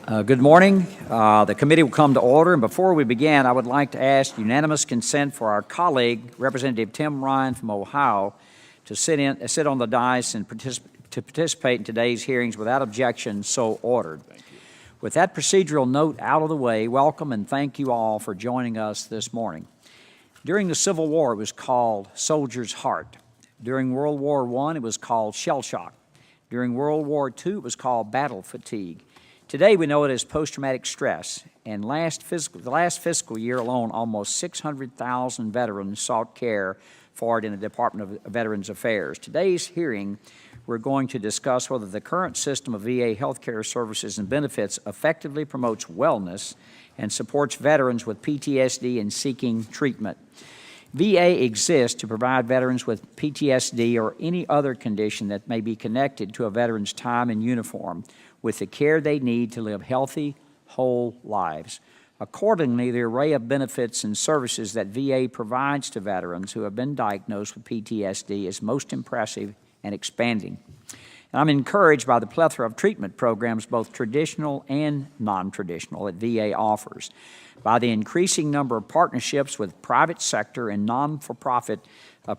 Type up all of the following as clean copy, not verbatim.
Good morning. The committee will come to order, and before we begin, I would like to ask unanimous consent for our colleague, Representative Tim Ryan from Ohio, to sit on the dais and participate in today's hearings without objection, so ordered. With that procedural note out of the way, welcome and thank you all for joining us this morning. During the Civil War, it was called Soldier's Heart. During World War I, it was called shell shock. During World War II, it was called battle fatigue. Today, we know it as post-traumatic stress, and the last fiscal year alone, almost 600,000 veterans sought care for it in the Department of Veterans Affairs. Today's hearing, we're going to discuss whether the current system of VA healthcare services and benefits effectively promotes wellness and supports veterans with PTSD in seeking treatment. VA exists to provide veterans with PTSD or any other condition that may be connected to a veteran's time in uniform with the care they need to live healthy, whole lives. Accordingly, the array of benefits and services that VA provides to veterans who have been diagnosed with PTSD is most impressive and expanding. And I'm encouraged by the plethora of treatment programs, both traditional and non-traditional, that VA offers, by the increasing number of partnerships with private sector and non-for-profit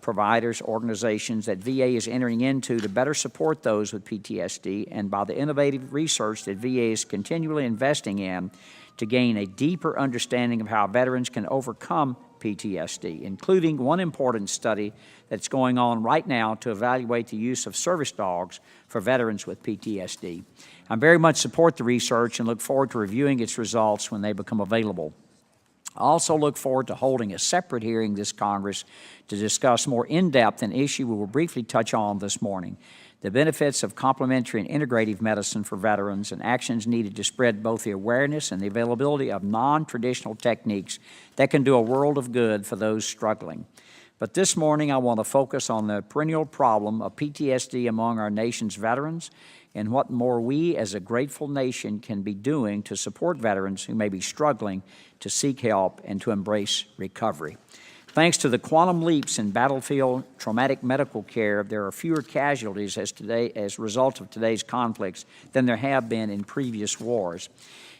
providers, organizations that VA is entering into to better support those with PTSD, and by the innovative research that VA is continually investing in to gain a deeper understanding of how veterans can overcome PTSD, including one important study that's going on right now to evaluate the use of service dogs for veterans with PTSD. I very much support the research and look forward to reviewing its results when they become available. I also look forward to holding a separate hearing this Congress to discuss more in-depth an issue we will briefly touch on this morning: the benefits of complementary and integrative medicine for veterans and actions needed to spread both the awareness and the availability of non-traditional techniques that can do a world of good for those struggling. But this morning, I want to focus on the perennial problem of PTSD among our nation's veterans and what more we as a grateful nation can be doing to support veterans who may be struggling to seek help and to embrace recovery. Thanks to the quantum leaps in battlefield traumatic medical care, there are fewer casualties as a result of today's conflicts than there have been in previous wars.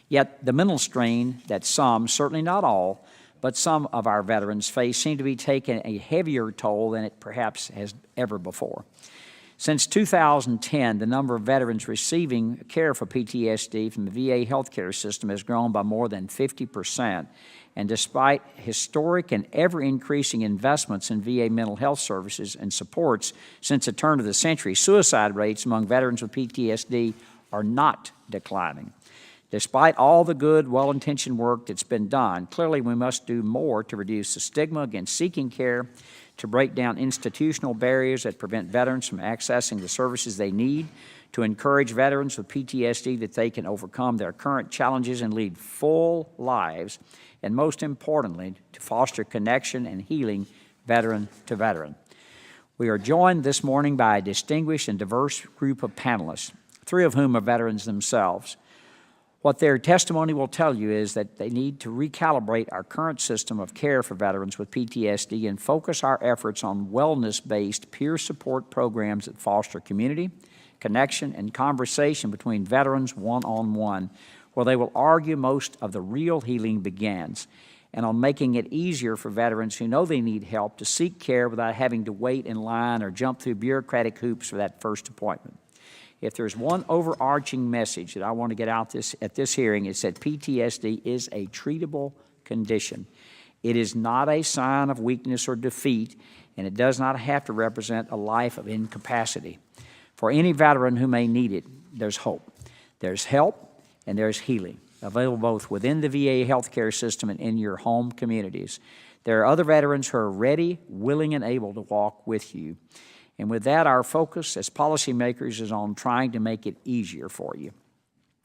Yet the mental strain that some, certainly not all, but some of our veterans face seem to be taking a heavier toll than it perhaps has ever before. Since 2010, the number of veterans receiving care for PTSD from the VA healthcare system has grown by more than 50%. And despite historic and ever-increasing investments in VA mental health services and supports since the turn of the century, suicide rates among veterans with PTSD are not declining. Despite all the good, well-intentioned work that's been done, clearly we must do more to reduce the stigma against seeking care, to break down institutional barriers that prevent veterans from accessing the services they need, to encourage veterans with PTSD that they can overcome their current challenges and lead full lives, and most importantly, to foster connection and healing veteran to veteran. We are joined this morning by a distinguished and diverse group of panelists, three of whom are veterans themselves. What their testimony will tell you is that they need to recalibrate our current system of care for veterans with PTSD and focus our efforts on wellness-based peer support programs that foster community, connection, and conversation between veterans one-on-one, where they will argue most of the real healing begins, and on making it easier for veterans who know they need help to seek care without having to wait in line or jump through bureaucratic hoops for that first appointment. If there's one overarching message that I want to get out at this hearing, it's that PTSD is a treatable condition. It is not a sign of weakness or defeat, and it does not have to represent a life of incapacity. For any veteran who may need it, there's hope. There's help and there's healing, available both within the VA healthcare system and in your home communities. There are other veterans who are ready, willing, and able to walk with you. And with that, our focus as policymakers is on trying to make it easier for you.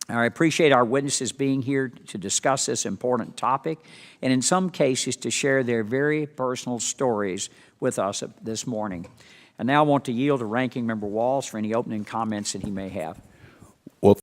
I appreciate our witnesses being here to discuss this important topic, and in some cases to share their very personal stories with us this morning. And now I want to yield to Ranking Member Walz for any opening comments that he may have.